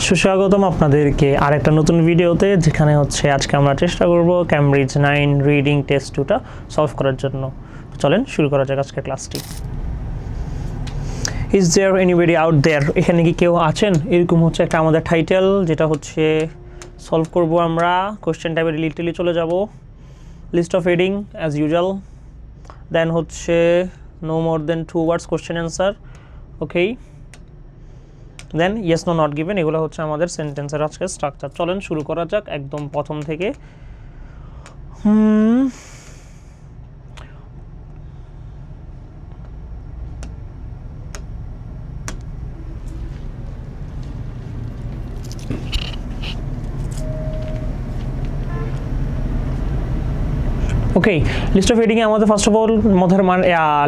সুস্বাগতম আপনাদেরকে আরেকটা নতুন ভিডিওতে, যেখানে হচ্ছে আজকে আমরা চেষ্টা করব ক্যামব্রিজ 9 রিডিং টেস্ট 2টা সলভ করার জন্য। চলেন শুরু করা যাক আজকের ক্লাসটি। Is there anybody out there, এখানে কি কেউ আছেন? এরকম হচ্ছে একটা আমাদের টাইটেল, যেটা হচ্ছে সলভ করব আমরা। কোশ্চেন টাইপের লিটারালি চলে যাব। List of heading as usual, then হচ্ছে no more than 2 words question answer, okay, then yes no not given. এগুলো হচ্ছে আমাদের সেন্টেন্সের আজকে স্ট্রাকচার। চলেন শুরু করা যাক একদম প্রথম থেকে। ওকে, লিস্ট অফ হেডিংয়ে আমাদের first of all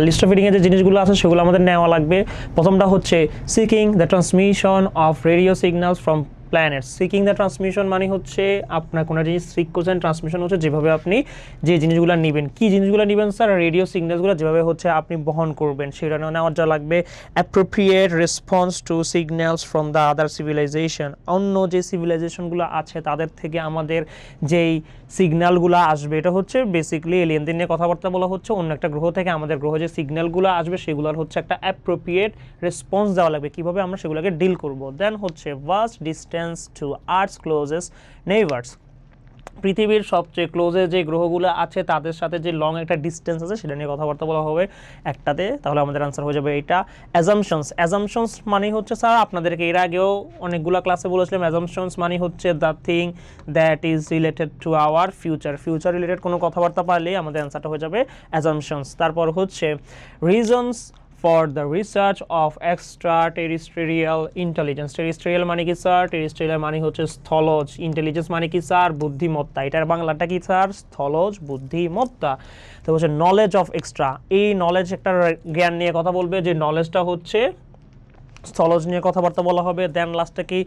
list of হেডিংয়ে যে জিনিসগুলো আছে সেগুলো আমাদের নেওয়া লাগবে। প্রথমটা হচ্ছে seeking the transmission of radio signals from planets. Seeking the transmission মানে হচ্ছে আপনার কোনো জিনিস সিক করছেন, ট্রান্সমিশন হচ্ছে যেভাবে আপনি যে জিনিসগুলো নেবেন। কী জিনিসগুলো নেবেন স্যার? রেডিও সিগন্যালসগুলো যেভাবে হচ্ছে আপনি বহন করবেন সেটা নেওয়ার যা লাগবে। Appropriate response to signals from the other civilisation, অন্য যে সিভিলাইজেশনগুলো আছে তাদের থেকে আমাদের যেই সিগন্যালগুলো আসবে, এটা হচ্ছে বেসিক্যালি এলিয়েনদের নিয়ে কথাবার্তা বলা হচ্ছে। অন্য একটা গ্রহ থেকে আমাদের গ্রহ যে সিগন্যালগুলো আসবে সেগুলোর হচ্ছে একটা অ্যাপ্রোপ্রিয়েট রেসপন্স দেওয়া লাগবে, কীভাবে আমরা সেগুলোকে ডিল করব। দেন হচ্ছে vast distance to earth's closest neighbours, পৃথিবীর সবচেয়ে ক্লোজে যে গ্রহগুলো আছে তাদের সাথে যে লং একটা ডিস্টেন্স আছে সেটা নিয়ে কথাবার্তা বলা হবে একটাতে। তাহলে আমাদের আনসার হয়ে যাবে এইটা। অ্যাজাম্পশনস মানে হচ্ছে স্যার আপনাদেরকে এর আগেও অনেকগুলো ক্লাসে বলেছিলাম, অ্যাজাম্পশনস মানে হচ্ছে the thing that is related to our future related কোনো কথাবার্তা পারলেই আমাদের অ্যান্সারটা হয়ে যাবে অ্যাজাম্পশনস। তারপর হচ্ছে reasons for the research of extraterrestrial intelligence. Terrestrial মানে কি স্যার? টেরিস্ট্রিয়াল মানে হচ্ছে স্থলজ। ইন্টেলিজেন্স মানে কি স্যার? বুদ্ধিমত্তা। এটার বাংলাটা কি স্যার? স্থলজ বুদ্ধিমত্তা। তো হচ্ছে নলেজ অফ এক্সট্রা, এই নলেজ একটা জ্ঞান নিয়ে কথা বলবে, যে নলেজটা হচ্ছে স্থলজ নিয়ে কথাবার্তা বলা হবে। দেন লাস্টে কি?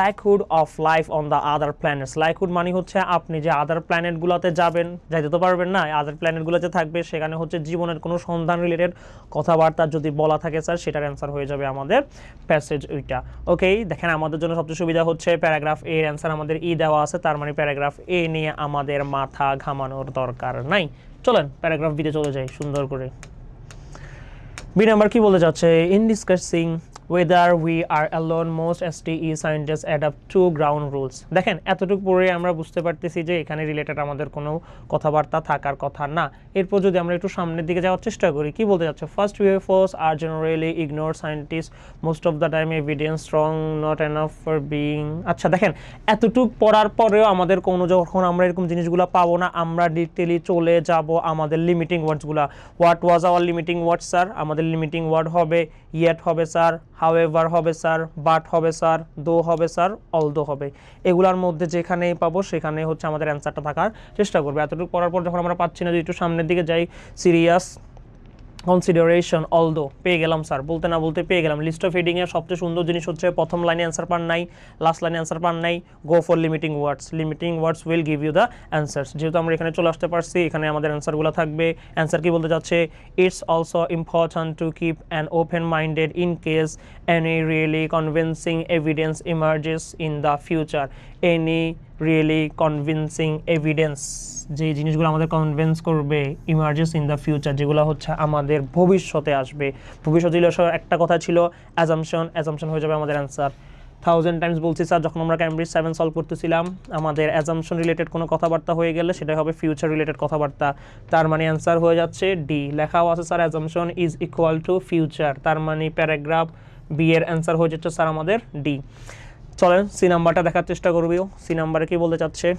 Likelihood of life on the other planets. Likelihood মানে হচ্ছে আপনি যে আদার প্ল্যানেটগুলোতে যাবেন, যাইতে তো পারবেন না, আদার প্ল্যানেটগুলোতে থাকবে, সেখানে হচ্ছে জীবনের কোনো সন্ধান রিলেটেড কথাবার্তা যদি বলা থাকে স্যার, সেটার অ্যান্সার হয়ে যাবে আমাদের প্যাসেজ ওইটা। ওকে, দেখেন আমাদের জন্য সবচেয়ে সুবিধা হচ্ছে প্যারাগ্রাফ এ এর অ্যান্সার আমাদের ই দেওয়া আছে, তার মানে প্যারাগ্রাফ এ নিয়ে আমাদের মাথা ঘামানোর দরকার নাই। চলেন প্যারাগ্রাফ বিতে চলে যাই সুন্দর করে। বি নাম্বার কি বলতে চাচ্ছে? In discussing whether we are alone, most STE scientists adapt to ground rules. দেখেন এতটুকু পরে আমরা বুঝতে পারতেছি যে এখানে রিলেটেড আমাদের কোনো কথাবার্তা থাকার কথা না। এরপর যদি আমরা একটু সামনের দিকে যাওয়ার চেষ্টা করি, কি বলতে যাচ্ছে? First UFOs are generally ignored scientists most of the time, evidence strong not enough for being. আচ্ছা দেখেন এতটুকু পড়ার পরেও আমাদের কোনো, যখন আমরা এরকম জিনিসগুলো পাবো না, আমরা ডিটেইলি চলে যাব আমাদের লিমিটিং ওয়ার্ডসগুলো। What was our limiting word sir? আমাদের লিমিটিং ওয়ার্ড হবে ইয়েট হবে স্যার, হাউএভার হবে স্যার, বাট হবে স্যার, দো হবে স্যার, অলদো হবে। এগুলোর মধ্যে যেখানেই পাবো সেখানে হচ্ছে আমাদের অ্যান্সারটা থাকার চেষ্টা করবে। এতটুকু পড়ার পর যখন আমরা পাচ্ছি না, যদি একটু সামনের দিকে যাই, সিরিয়াস কনসিডারেশন অলদো পেয়ে গেলাম স্যার, বলতে না বলতে পেয়ে গেলাম। লিস্ট অফ হেডিংয়ের সবচেয়ে সুন্দর জিনিস হচ্ছে প্রথম লাইনে অ্যান্সার পান নাই, লাস্ট লাইনে অ্যান্সার পান নাই, go for limiting words. Limiting words will give you the answers. যেহেতু আমরা এখানে চলে আসতে পারছি, এখানে আমাদের অ্যান্সারগুলো থাকবে। অ্যান্সার কি বলতে চাচ্ছে? It's also important to keep an open minded in case any really convincing evidence ইমার্জেস in the future. Any really convincing evidence, যে জিনিসগুলো আমাদের কনভিন্স করবে, ইমার্জেস ইন দ্য ফিউচার, যেগুলো হচ্ছে আমাদের ভবিষ্যতে আসবে। ভবিষ্যতে একটা কথা ছিল অ্যাজাম্পশন হয়ে যাবে আমাদের অ্যান্সার। 1000 টাইমস বলছি স্যার, যখন আমরা ক্যামব্রিজ 7 সলভ করতেছিলাম, আমাদের অ্যাজাম্পশন রিলেটেড কোনো কথাবার্তা হয়ে গেলে সেটা হবে ফিউচার রিলেটেড কথাবার্তা। তার মানে অ্যান্সার হয়ে যাচ্ছে ডি। লেখাও আছে sir assumption is equal to future, তার মানে প্যারাগ্রাফ বি এর অ্যান্সার হয়ে যাচ্ছে স্যার আমাদের ডি। চলেন সি নাম্বারটা দেখার চেষ্টা করবো। সি নাম্বারে কি বলতে চাচ্ছে?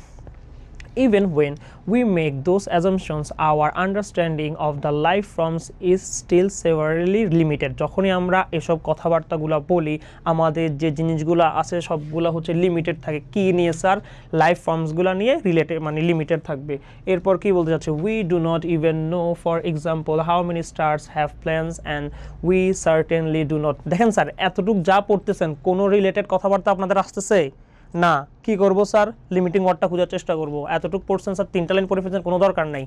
Even when we make those assumptions, our understanding of the life forms is still severely limited. যখনই আমরা এসব কথাবার্তাগুলো বলি, আমাদের যে জিনিসগুলো আছে সবগুলো হচ্ছে লিমিটেড থাকে। কি নিয়ে স্যার? লাইফ ফর্মসগুলো নিয়ে রিলেটেড, মানে লিমিটেড থাকবে। এরপর কি বলতে চাচ্ছে? we do not even know for example how many stars have planets and we certainly do not. দেখেন স্যার এতটুকু যা পড়তেছেন, কোনো রিলেটেড কথাবার্তা আপনাদের আসতেছে না। কি করব স্যার? লিমিটিং ওয়ার্ডটা খোঁজার চেষ্টা করব। এতটুকু পড়ছেন স্যার, 3টা লাইন পড়ে ফেলছেন, কোনো দরকার নাই।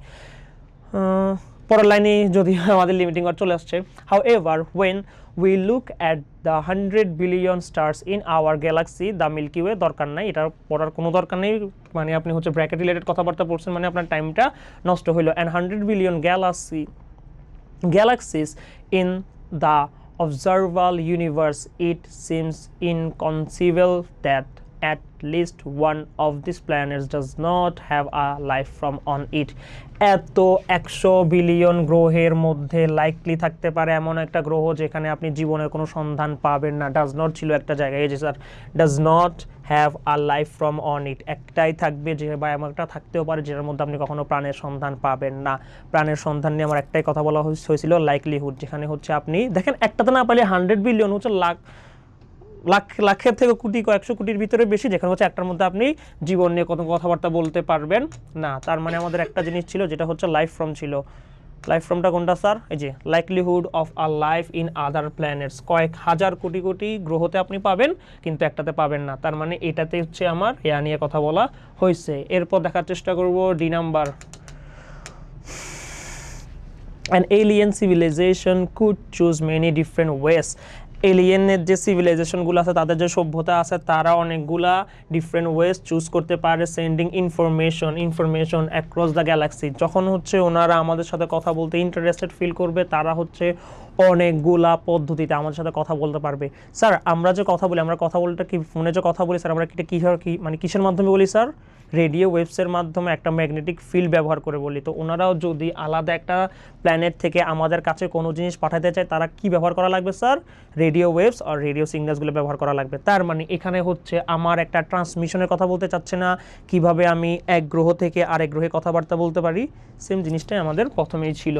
পরের লাইনে যদি আমাদের লিমিটিং ওয়ার্ড চলে আসছে, however when we look at the 100 billion stars in our galaxy the Milky Way, দরকার নাই, এটা পড়ার কোনো দরকার নেই, মানে আপনি হচ্ছে ব্র্যাকেট রিলেটেড কথাবার্তা পড়ছেন, মানে আপনার টাইমটা নষ্ট হইলো। And 100 billion galaxies in the observable universe, it seems inconceivable that at least one of these planets does not have a life form on it. এত 100 বিলিয়ন গ্রহের মধ্যে লাইকলি থাকতে পারে এমন একটা গ্রহ যেখানে আপনি জীবনের কোনো সন্ধান পাবেন না। ডাজ নট ছিল একটা জায়গায়, এই যে sir does not have a life from on it, একটাই থাকবে যে বা এমন একটা থাকতেও পারে যেটার মধ্যে আপনি কখনো প্রাণের সন্ধান পাবেন না। প্রাণের সন্ধান নিয়ে আমার একটাই কথা বলা হয়েছিল, লাইকলিহুড, যেখানে হচ্ছে আপনি দেখেন একটাতে না পারলে 100 বিলিয়ন হচ্ছে লাখের থেকে কোটি, কয়েকশো কোটির ভিতরে বেশি, যেখানে হচ্ছে একটার মধ্যে আপনি জীবন নিয়ে কত কথাবার্তা বলতে পারবেন না। তার মানে আমাদের একটা জিনিস ছিল যেটা হচ্ছে লাইফ ফর্ম ছিল। লাইফ ফর্মটা কোনটা স্যার? এই যে likelihood of a life in other planets, কয়েক হাজার কোটি কোটি গ্রহতে আপনি পাবেন কিন্তু একটাতে পাবেন না। তার মানে এটাতে হচ্ছে আমার ইয়া নিয়ে কথা বলা হয়েছে। এরপর দেখার চেষ্টা করব D number, an alien civilization could choose many different ways. এলিয়েনের যে সিভিলাইজেশনগুলো আছে, তাদের যে সভ্যতা আছে, তারা অনেকগুলা ডিফারেন্ট ওয়েজ চুজ করতে পারে sending information across the Galaxy. যখন হচ্ছে ওনারা আমাদের সাথে কথা বলতে ইন্টারেস্টেড ফিল করবে, তারা হচ্ছে অনেকগুলা পদ্ধতিতে আমাদের সাথে কথা বলতে পারবে। স্যার আমরা যে কথা বলি, আমরা কথা বলতে কি ফোনে যে কথা বলি স্যার, আমরা মানে কিসের মাধ্যমে বলি স্যার? রেডিও ওয়েভসের মাধ্যমে, একটা ম্যাগনেটিক ফিল্ড ব্যবহার করে বলি। তো ওনারাও যদি আলাদা একটা প্ল্যানেট থেকে আমাদের কাছে কোনো জিনিস পাঠাতে চায়, তারা কি ব্যবহার করা লাগবে স্যার? রেডিও ওয়েভস আর রেডিও সিগন্যালসগুলো ব্যবহার করা লাগবে। তার মানে এখানে হচ্ছে আমার একটা ট্রান্সমিশনের কথা বলতে চাচ্ছে না, কিভাবে আমি এক গ্রহ থেকে আরেক গ্রহে কথাবার্তা বলতে পারি, সেম জিনিসটাই আমাদের প্রথমেই ছিল।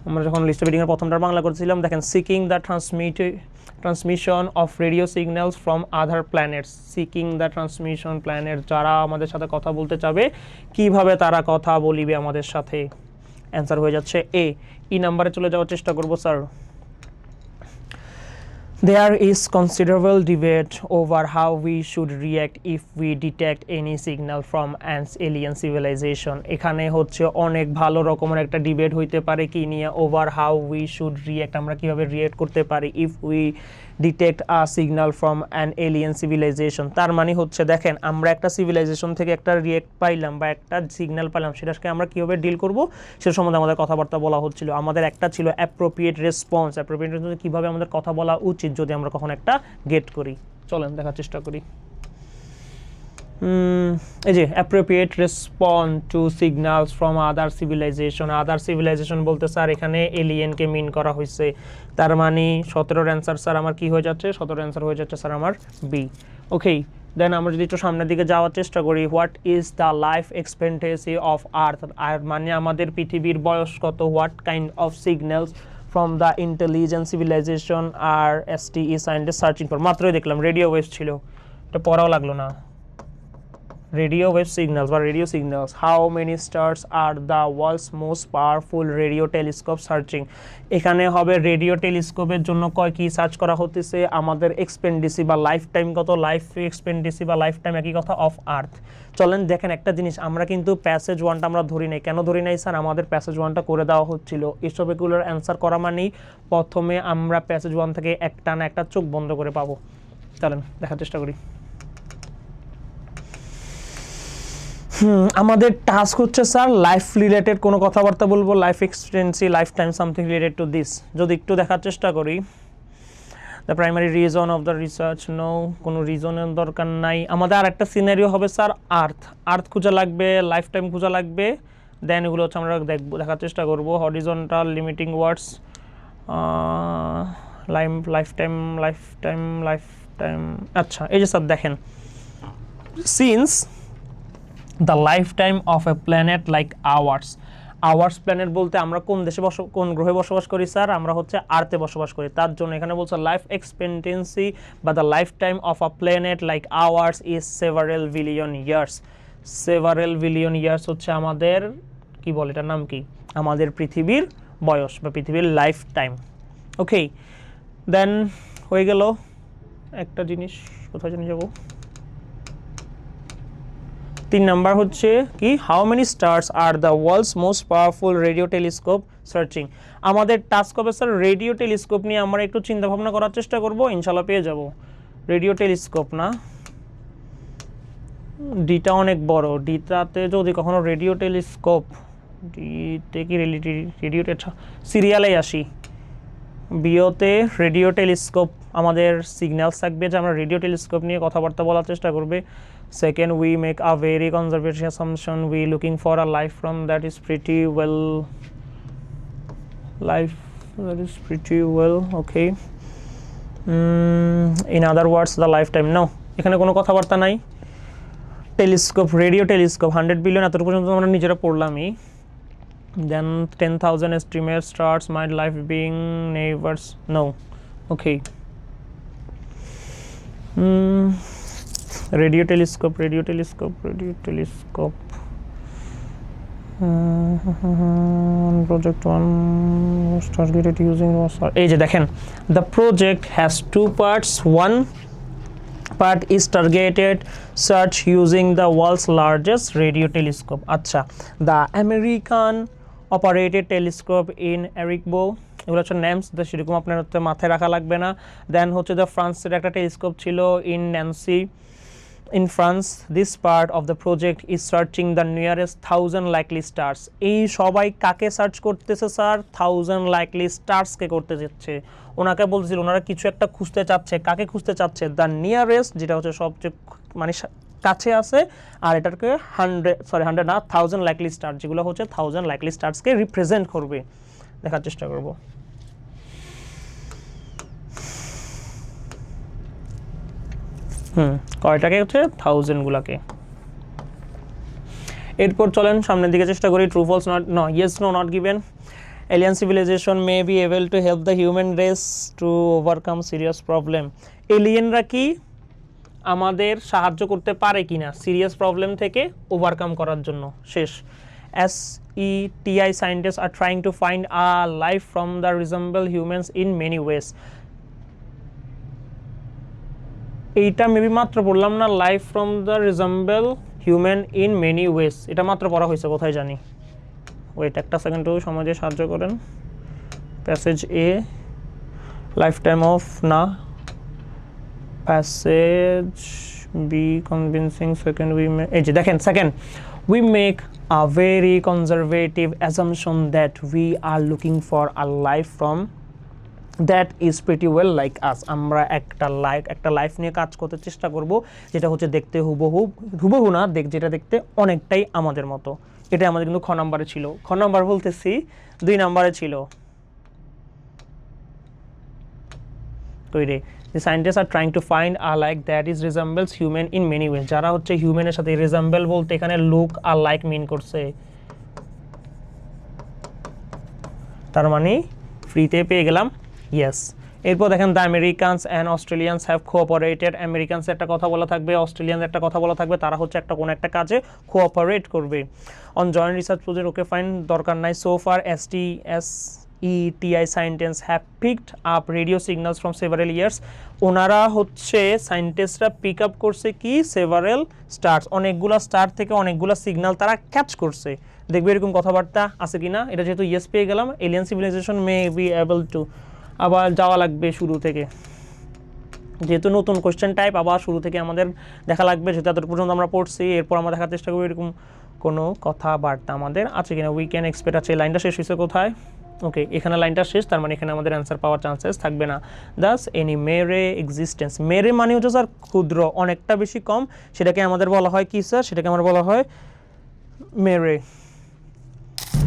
আমরা যখন লিস্ট অফ রিডিংয়ের প্রথমটা বাংলা করছিলাম, দেখেন seeking the transmission of radio signals from other planets, seeking the transmission planet, যারা আমাদের সাথে কথা বলতে চাবে কিভাবে তারা কথা বলিবে আমাদের সাথে। অ্যান্সার হয়ে যাচ্ছে এ। ই নাম্বারে চলে যাওয়ার চেষ্টা করব sir. There is considerable debate over how we should react if we detect any signal from an alien civilization. এখানে হচ্ছে অনেক ভালো রকমের একটা ডিবেট হইতে পারে কি নিয়ে, over how we should react, আমরা কিভাবে রিয়াক্ট করতে পারি if we detect a signal from an alien civilisation. তার মানে হচ্ছে দেখেন আমরা একটা সিভিলাইজেশন থেকে একটা রিয়াক্ট পাইলাম বা একটা সিগন্যাল পাইলাম, সেটাকে আমরা কীভাবে ডিল করবো সে সম্বন্ধে আমাদের কথাবার্তা বলা হচ্ছিল। আমাদের একটা ছিল অ্যাপ্রোপ্রিয়েট রেসপন্স, কীভাবে আমাদের কথা বলা উচিত যদি আমরা কখন একটা গেট করি। চলেন দেখার চেষ্টা করি। এই যে appropriate response to signals from other civilisation বলতে স্যার এখানে এলিয়েনকে মিন করা হয়েছে। তার মানে 17 অ্যান্সার স্যার আমার কি হয়ে যাচ্ছে? 17 অ্যান্সার হয়ে যাচ্ছে স্যার আমার বি। ওকে, দেন আমরা যদি একটু সামনের দিকে যাওয়ার চেষ্টা করি, what is the life expectancy of earth, আর মানে আমাদের পৃথিবীর বয়স কত? What kind of signals from the intelligent civilization are STE scientist searching for, মাত্রই দেখলাম রেডিও ওয়েভ ছিল, এটা পড়াও লাগলো না। Radio wave signals বা radio signals. How many stars are the world's most powerful radio telescope searching? এখানে হবে রেডিও টেলিস্কোপের জন্য কি সার্চ করা হতেছে, আমাদের এক্সপেন্ডেন্সি বা লাইফ টাইম কত, লাইফ এক্সপেন্ডেন্সি বা লাইফ টাইম একই কথা অফ আর্থ। চলেন দেখেন একটা জিনিস, আমরা কিন্তু প্যাসেজ ওয়ানটা আমরা ধরি নাই। কেন ধরি নাই স্যার? আমাদের প্যাসেজ ওয়ানটা করে দেওয়া হচ্ছিল। এসব এগুলোর অ্যান্সার করা মানেই প্রথমে আমরা প্যাসেজ ওয়ান থেকে একটা না একটা চোখ বন্ধ করে পাবো। চলেন দেখার চেষ্টা করি। আমাদের টাস্ক হচ্ছে স্যার লাইফ রিলেটেড কোনো কথাবার্তা বলবো, life expectancy, life time, something related to this. যদি একটু দেখার চেষ্টা করি, the primary reason of the research, no, কোনো রিজনের দরকার নাই। আমাদের আর একটা সিনারিও হবে স্যার আর্থ খোঁজা লাগবে, লাইফ টাইম খোঁজা লাগবে। দেন এগুলো হচ্ছে আমরা দেখার চেষ্টা করবো। হরিজন্টাল লিমিটিং ওয়ার্ডস, লাইফ টাইম। আচ্ছা এই যে স্যার দেখেন, since the life time of A planet like hours planet বলতে আমরা কোন গ্রহে বসবাস করি স্যার? আমরা হচ্ছে আর্থে বসবাস করি। তার জন্য এখানে বলছে লাইফ এক্সপেক্টেন্সি বা the life time of a planet like hours is several billion years হচ্ছে আমাদের কি বলে, এটার নাম কি? আমাদের পৃথিবীর বয়স বা পৃথিবীর লাইফ টাইম। ওকে, দেন হয়ে গেল একটা জিনিস, কোথায় জানি যাবো, 3 নাম্বার হচ্ছে কি how many stars are the world's most powerful radio telescope searching. আমাদের টাস্ক হবে স্যার রেডিও টেলিস্কোপ নিয়ে আমরা একটু চিন্তা ভাবনা করার চেষ্টা করব, ইনশাল্লাহ পেয়ে যাব। রেডিও টেলিস্কোপ না, ডিটা অনেক বড়, ডিটাতে যদি কখনো রেডিও টেলিস্কোপ, ডিতে কি রেডিও সিরিয়ালে আসি, বিওতে রেডিও টেলিস্কোপ আমাদের সিগন্যালস থাকবে যে আমরা রেডিও টেলিস্কোপ নিয়ে কথাবার্তা বলার চেষ্টা করবে। Second, we make a very conservative assumption, we looking for a life form that is pretty well, life that is pretty well, okay, in other words the life time. Now এখানে কোনো কথাবার্তা নাই। Telescope, radio telescope 100 billion এত পর্যন্ত আমরা নিজেরা পড়লামই। Then 10,000 estimated stars, my life being neighbors. No, okay. Radio telescope, radio telescope, radio telescope. Project 1 was targeted using এই যে দেখেন, the project has 2 parts. One part is targeted search using the world's largest radio telescope. আচ্ছা, the American operated telescope in Arecibo, এগুলো হচ্ছে names, সেরকম আপনার হচ্ছে মাথায় রাখা লাগবে না। দেন হচ্ছে দ্য ফ্রান্সের একটা টেলিস্কোপ ছিল in Nancy in France. This part of the project is searching the nearest 1000 likely stars. এই সবাই কাকে সার্চ করতেছে স্যার? 1000 লাইকলি স্টার্সকে করতে যাচ্ছে। ওনাকে বলছিল ওনারা কিছু একটা খুঁজতে চাচ্ছে, কাকে খুঁজতে চাচ্ছে? দ্য নিয়ারেস্ট, যেটা হচ্ছে সবচেয়ে মানে কাছে আছে, আর এটাকে 100 না 1000 লাইকলি স্টার, যেগুলো হচ্ছে 1000 লাইকলি স্টারসকে রিপ্রেজেন্ট করবে। দেখার চেষ্টা করব। কয়টাকে হচ্ছে 1000 গুলাকে। এরপর চলেন সামনের দিকে চেষ্টা করি। True false, not, no, yes, no, not given. Alien civilisation may be able to help the human race to overcome serious problem. এলিয়েনরা কি আমাদের সাহায্য করতে পারে কিনা সিরিয়াস প্রবলেম থেকে ওভারকাম করার জন্য? শেষ। SETI scientists are trying to find a life from the resemble humans in many ways. এইটা মেবি মাত্র পড়লাম না, life from the resemble human in many ওয়েস, এটা মাত্র পড়া হয়েছে, কোথায় জানি। ওয়েট একটা সেকেন্ড, সময় দিয়ে সাহায্য করেন। Passage A, life time of, না, passage B, convincing, second we make, এই যে দেখেন second, we make a very conservative assumption that we are looking for a life from that is pretty well like us. আমরা একটা life নিয়ে কাজ করতে চেষ্টা করব যেটা হচ্ছে দেখতে হুবহু না, যেটা দেখতে অনেকটাই আমাদের মতো। এটা আমাদের কিন্তু খ নাম্বারে ছিল, খ নাম্বার বলতেছি 2 নাম্বারে ছিল। তৈরি, the scientists are trying to find a like that is resembles human in many ways. যারা হচ্ছে হিউম্যানের সাথে রিজেম্বল বলতে এখানে লুক আর লাইক মিন করছে, তার মানে ফ্রিতে পেয়ে গেলাম, ইয়েস। এরপর দেখেন the Americans and Australians have cooperated. Americans একটা কথা বলা থাকবে, অস্ট্রেলিয়ান একটা কথা বলা থাকবে, তারা হচ্ছে একটা কোনো একটা কাজে কোঅপারেট করবে। On joint research project, okay fine, দরকার নাই। So far SETI scientists have picked up radio signals from several years. ওনারা হচ্ছে সায়েন্টিস্টরা পিক আপ করছে কি সেভারেল স্টার্স, অনেকগুলা স্টার থেকে অনেকগুলা সিগন্যাল তারা ক্যাচ করছে। দেখবে এরকম কথাবার্তা আছে কিনা। এটা যেহেতু ইয়েস পেয়ে গেলাম, alien civilisation may be able to, আবার যাওয়া লাগবে শুরু থেকে, যেহেতু নতুন কোয়েশ্চেন টাইপ, আবার শুরু থেকে আমাদের দেখা লাগবে, যেহেতু এত পর্যন্ত আমরা পড়ছি। এরপর আমরা দেখার চেষ্টা করবো এরকম কোনো কথাবার্তা আমাদের আছে কিনা। উই ক্যান এক্সপেক্ট, আছে, লাইনটা শেষ হয়েছে কোথায়? ওকে, এখানে লাইনটা শেষ, তার মানে এখানে আমাদের অ্যান্সার পাওয়ার চান্সেস থাকবে না। দাস এনি মেরে এক্সিস্টেন্স, মেরে মানে হচ্ছে স্যার ক্ষুদ্র, অনেকটা বেশি কম, সেটাকে আমাদের বলা হয় কি স্যার? সেটাকে আমরা বলা হয় মেরে।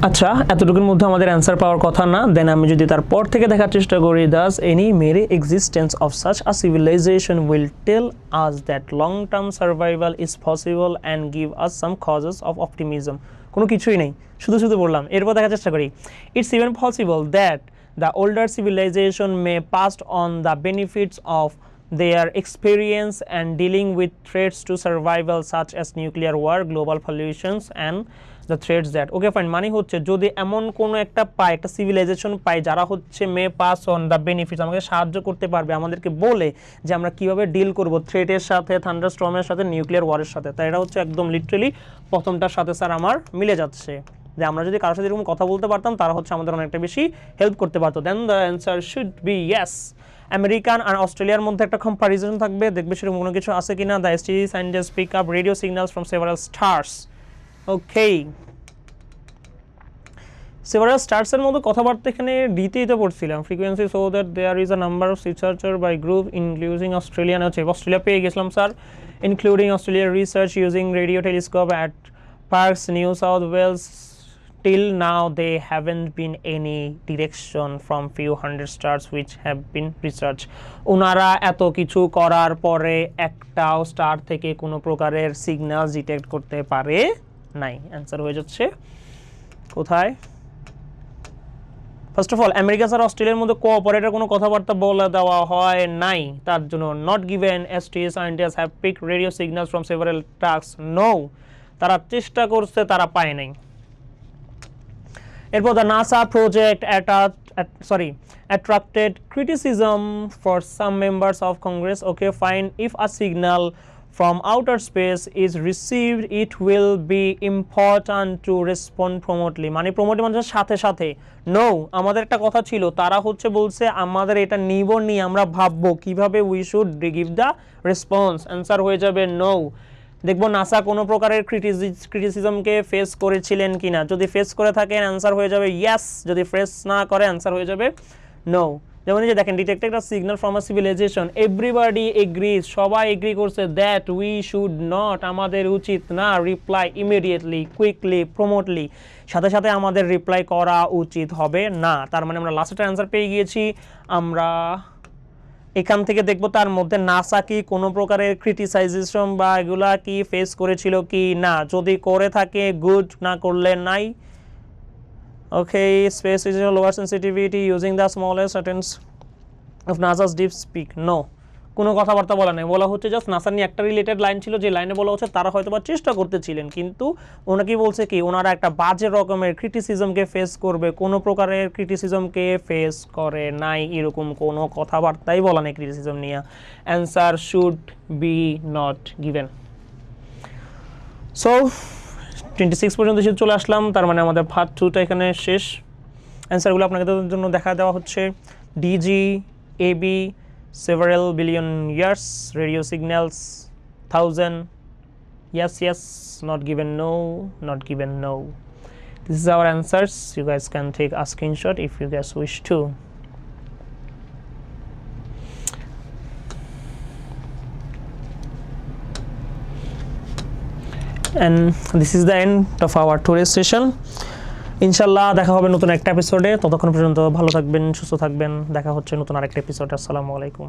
আচ্ছা, এতটুকুর মধ্যে আমাদের অ্যান্সার পাওয়ার কথা না। দেন আমি যদি তারপর থেকে দেখার চেষ্টা করি, does any mere existence of such a civilisation will tell us that long term survival is possible and give us some causes of optimism. কোনো কিছুই নেই, শুধু বললাম। এরপর দেখার চেষ্টা করি, it's even possible that the older civilisation may passed on the benefits of their experience and dealing with threats to survival such as nuclear war, global pollutions and the threads that, okay fine, মানে হচ্ছে যদি এমন কোনো একটা পায়, একটা civilisation পায় যারা হচ্ছে মে পাস অন দ্য বেনিফিটস, আমাকে সাহায্য করতে পারবে, আমাদেরকে বলে যে আমরা কিভাবে ডিল করব থ্রেটের সাথে, থান্ডারস্টর্মের সাথে, নিউক্লিয়ার ওয়ারের সাথে। তাই এটা হচ্ছে একদম লিটারেলি প্রথমটার সাথে স্যার আমার মিলে যাচ্ছে, যে আমরা যদি কারোর সাথে এরকম কথা বলতে পারতাম তারা হচ্ছে আমাদের অনেকটা বেশি হেল্প করতে পারতো। Then the answer should be yes. American আর অস্ট্রেলিয়ার মধ্যে একটা কম্পারিজন থাকবে, দেখবে সেরকম কোনো কিছু আছে কিনা। The STG scientist pick up radio signals from several stars. Okay, several স্টার্সের মধ্যে কথাবার্তা এখানে ডিতেই তো পড়ছিলাম, frequency so that there is a number of researcher by group including Australian, হচ্ছে অস্ট্রেলিয়া পেয়ে গেছিলাম স্যার, ইনক্লুডিং অস্ট্রেলিয়ার research using radio telescope at Parkes, New South Wales. Till now they haven't been any direction from few hundred stars which have been researched. ওনারা এত কিছু করার পরে একটাও স্টার থেকে কোনো প্রকারের সিগন্যাল ডিটেক্ট করতে পারে নাই। অ্যান্সার হয়ে যাচ্ছে কোথায়? ফার্স্ট অফ অল আমেরিকা আর অস্ট্রেলিয়ার মধ্যে কোঅপারেটর কোনো কথাবার্তা বলে দেওয়া হয় নাই, তার জন্য not given. STG scientists have pick radio signals from several task, no, তারা চেষ্টা করছে, তারা পায় নাই। এরপর the NASA project attracted criticism for some members of Congress. Okay, fine. If a signal from outer space is received, it will be important to respond promptly. মানে promote মানে সাথে সাথে। নো, আমাদের একটা কথা ছিল, তারা হচ্ছে বলছে আমাদের এটা নিব নি, আমরা ভাববো কিভাবে we should give the response. Answer হয়ে যাবে নো। দেখবো নাসা কোনো প্রকারের ক্রিটিসিজমকে ফেস করেছিলেন কিনা, যদি ফেস করে থাকেন অ্যান্সার হয়ে যাবে ইয়েস, যদি ফেস না করে অ্যান্সার হয়ে যাবে নো। যেমন এই যে দেখেন, detected a signal from a civilisation, everybody agrees, সবাই এগ্রি করছে দ্যাট উই শুড নট, আমাদের উচিত না, রিপ্লাই ইমিডিয়েটলি, কুইকলি, প্রমোটলি, সাথে সাথে আমাদের রিপ্লাই করা উচিত হবে না। তার মানে আমরা লাস্টের অ্যান্সার পেয়ে গিয়েছি। আমরা এখান থেকে দেখব তার মধ্যে নাসা কি কোনো প্রকারের ক্রিটিসাইজেশন বা এগুলা কি ফেস করেছিল কি না, যদি করে থাকে গুড, না করলে নাই। Okay, space is lower sensitivity using the smallest antennas of NASA's deep speak, no, কোনো কথাবার্তা বলা নেই, বলা হচ্ছে জাস্ট নাসা নিয়ে একটা রিলেটেড লাইন ছিল, যে লাইনে বলা হচ্ছে তারা হয়তো বা চেষ্টা করতেছিলেন, কিন্তু ওনাকে বলছে কি ওনারা একটা বাজে রকমের ক্রিটিসিজমকে ফেস করবে, কোনো প্রকারের ক্রিটিসিজমকে ফেস করে নাই, এরকম কোনো কথাবার্তাই বলা নেই ক্রিটিসিজম নিয়ে। Answer should B not given. So 26 পর্যন্ত চলে আসলাম, তার মানে আমাদের পার্ট 2টা এখানে শেষ। অ্যান্সারগুলো আপনাদের জন্য দেখা দেওয়া হচ্ছে। DG, AB, several billion years, radio signals, 1000, yes, yes, not given, no, not given, no. This is our answers. You guys can take a screenshot if you guys wish to. And this is the end of our today's session. ইনশাল্লাহ দেখা হবে নতুন একটা এপিসোডে, ততক্ষণ পর্যন্ত ভালো থাকবেন, সুস্থ থাকবেন, দেখা হচ্ছে নতুন আরেকটা এপিসোডে। আসসালামু আলাইকুম।